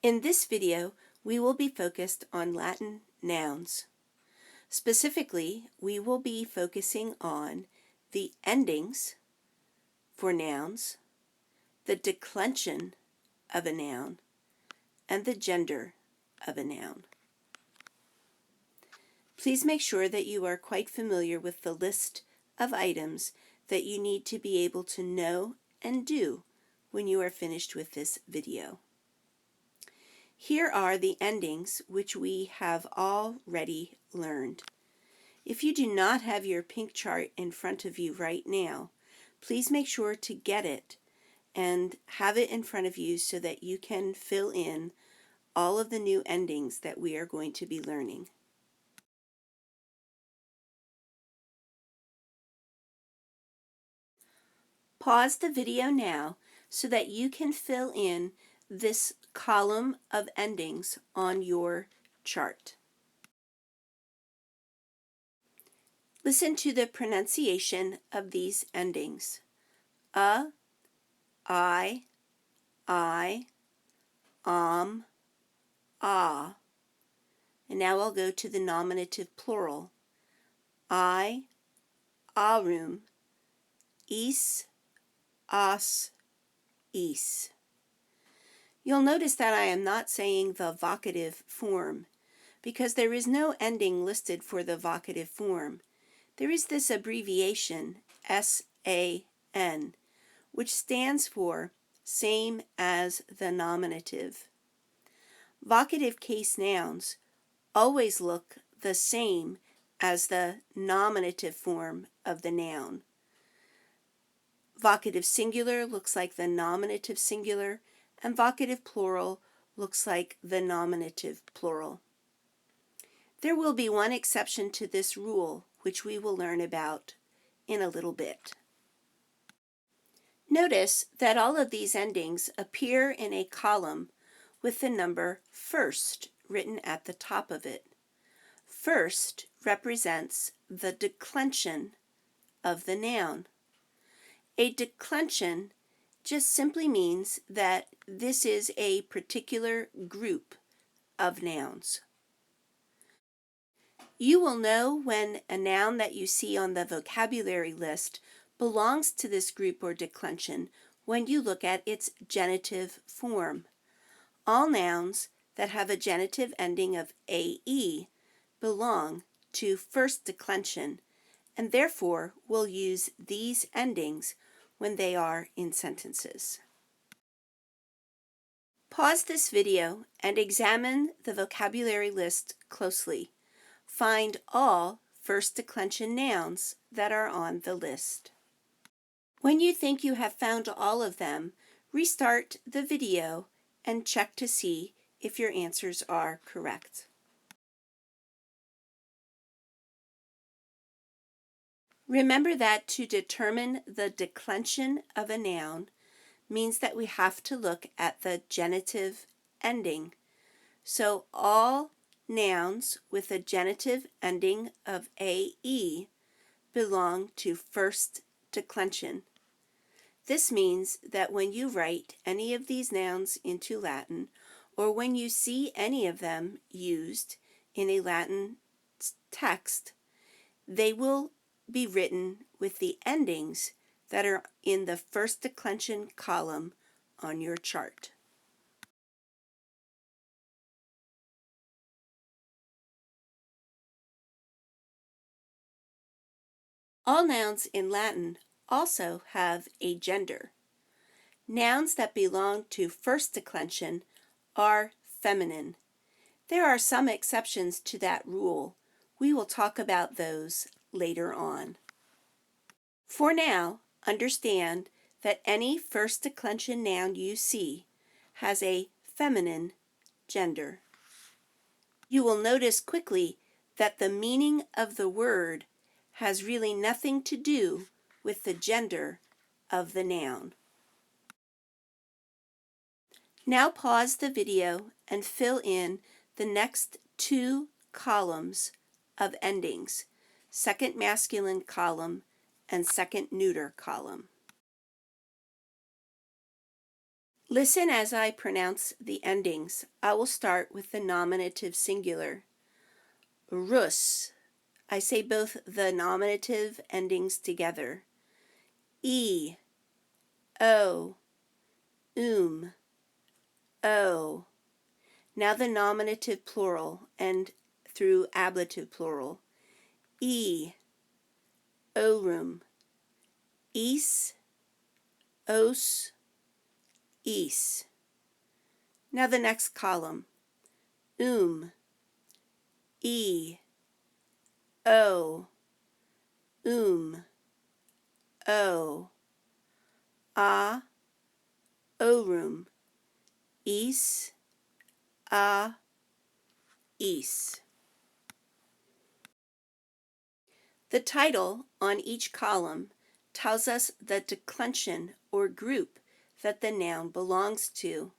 In this video, we will be focused on Latin nouns. Specifically, we will be focusing on the endings for nouns, the declension of a noun, and the gender of a noun. Please make sure that you are quite familiar with the list of items that you need to be able to know and do when you are finished with this video. Here are the endings which we have already learned. If you do not have your pink chart in front of you right now, please make sure to get it and have it in front of you so that you can fill in all of the new endings that we are going to be learning. Pause the video now so that you can fill in this column of endings on your chart. Listen to the pronunciation of these endings. I, ah. And now I'll go to the nominative plural. I, arum, is, as, is. You'll notice that I am not saying the vocative form because there is no ending listed for the vocative form. There is this abbreviation, SAN, which stands for same as the nominative. Vocative case nouns always look the same as the nominative form of the noun. Vocative singular looks like the nominative singular, and vocative plural looks like the nominative plural. There will be one exception to this rule, which we will learn about in a little bit. Notice that all of these endings appear in a column with the number first written at the top of it. First represents the declension of the noun. A declension just simply means that this is a particular group of nouns. You will know when a noun that you see on the vocabulary list belongs to this group or declension when you look at its genitive form. All nouns that have a genitive ending of AE belong to first declension, and therefore will use these endings when they are in sentences. Pause this video and examine the vocabulary list closely. Find all first declension nouns that are on the list. When you think you have found all of them, restart the video and check to see if your answers are correct. Remember that to determine the declension of a noun means that we have to look at the genitive ending. So all nouns with a genitive ending of AE belong to first declension. This means that when you write any of these nouns into Latin, or when you see any of them used in a Latin text, they will be written with the endings that are in the first declension column on your chart. All nouns in Latin also have a gender. Nouns that belong to first declension are feminine. There are some exceptions to that rule. We will talk about those later on. For now, understand that any first declension noun you see has a feminine gender. You will notice quickly that the meaning of the word has really nothing to do with the gender of the noun. Now pause the video and fill in the next two columns of endings, second masculine column and second neuter column. Listen as I pronounce the endings. I will start with the nominative singular. Rus. I say both the nominative endings together. E, O, O. Now the nominative plural and through ablative plural. E, orum, is, os, is. Now the next column. E, O, O. A, orum, is, a, is. The title on each column tells us the declension or group that the noun belongs to,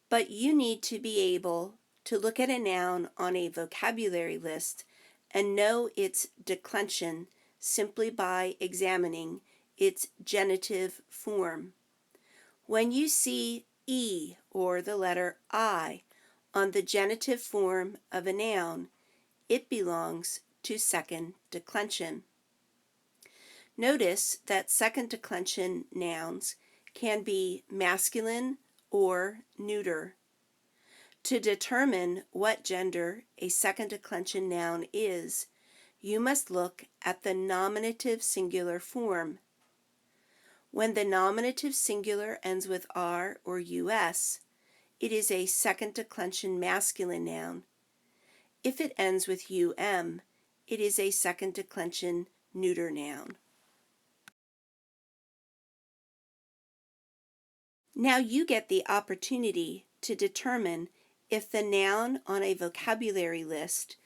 but you need to be able to look at a noun on a vocabulary list and know its declension simply by examining its genitive form. When you see E or the letter I on the genitive form of a noun, it belongs to second declension. Notice that second declension nouns can be masculine or neuter. To determine what gender a second declension noun is, you must look at the nominative singular form. When the nominative singular ends with R or US, it is a second declension masculine noun. If it ends with UM, it is a second declension neuter noun. Now you get the opportunity to determine if the noun on a vocabulary list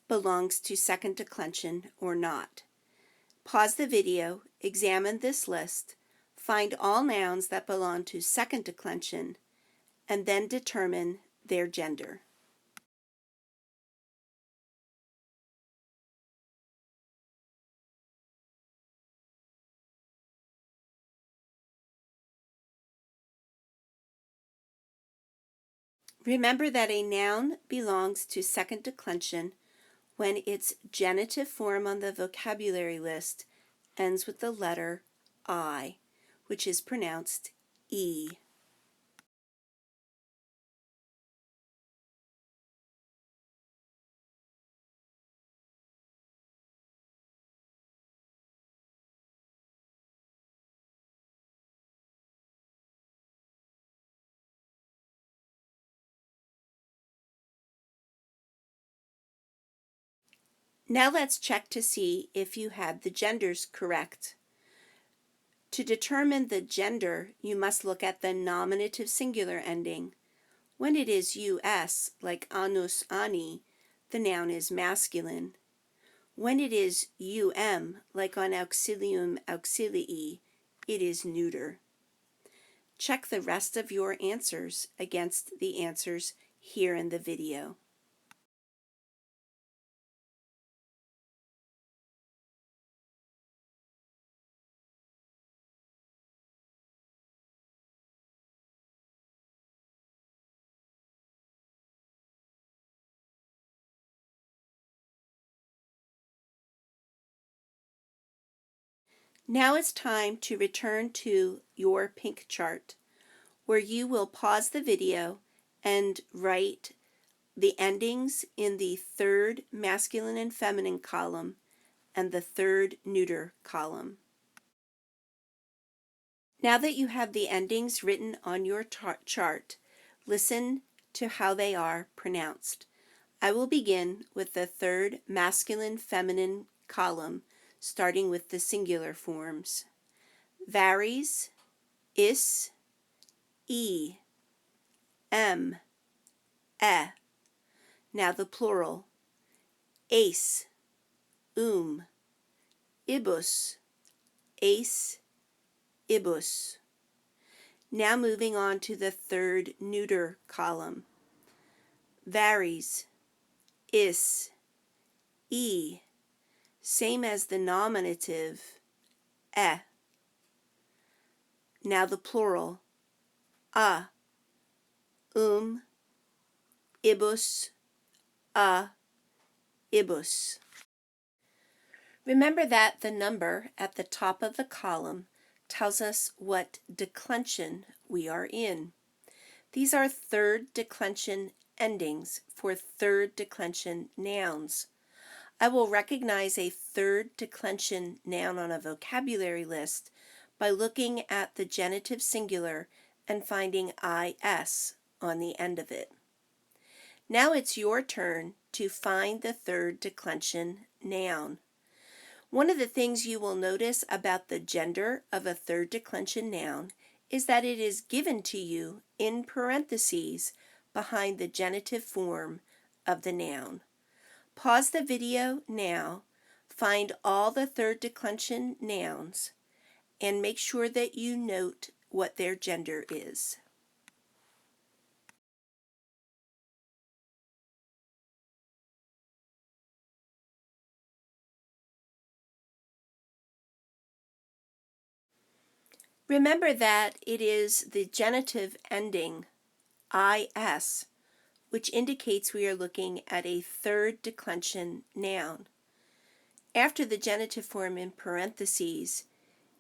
belongs to second declension or not. Pause the video, examine this list, find all nouns that belong to second declension, and then determine their gender. Remember that a noun belongs to second declension when its genitive form on the vocabulary list ends with the letter I, which is pronounced E. Now let's check to see if you had the genders correct. To determine the gender, you must look at the nominative singular ending. When it is US, like anus, ani, the noun is masculine. When it is like on auxilium, auxilii, it is neuter. Check the rest of your answers against the answers here in the video. Now it's time to return to your pink chart, where you will pause the video and write the endings in the third masculine and feminine column and the third neuter column. Now that you have the endings written on your chart, listen to how they are pronounced. I will begin with the third masculine-feminine column, starting with the singular forms. Varies, is, e, m, e. Now the plural. Ace, ibus, ace, ibus. Now moving on to the third neuter column. Varies, is, e, same as the nominative, e. Now the plural, a, ibus, a, ibus. Remember that the number at the top of the column tells us what declension we are in. These are third declension endings for third declension nouns. I will recognize a third declension noun on a vocabulary list by looking at the genitive singular and finding is on the end of it. Now it's your turn to find the third declension noun. One of the things you will notice about the gender of a third declension noun is that it is given to you in parentheses behind the genitive form of the noun. Pause the video now, find all the third declension nouns, and make sure that you note what their gender is. Remember that it is the genitive ending is which indicates we are looking at a third declension noun. After the genitive form in parentheses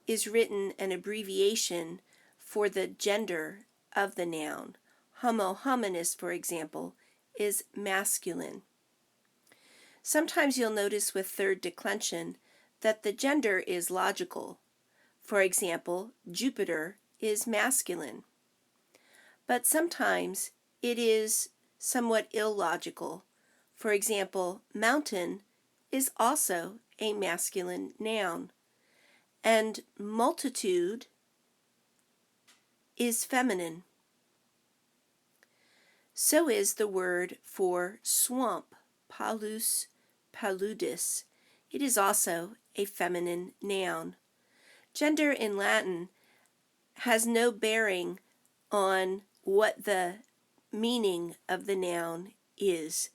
is written an abbreviation for the gender of the noun. Homo hominis, for example, is masculine. Sometimes you'll notice with third declension that the gender is logical. For example, Jupiter is masculine. But sometimes it is somewhat illogical. For example, mountain is also a masculine noun, and multitude is feminine. So is the word for swamp, palus, paludis. It is also a feminine noun. Gender in Latin has no bearing on what the meaning of the noun is.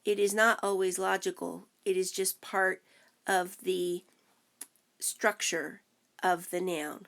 It is not always logical. It is just part of the structure of the noun.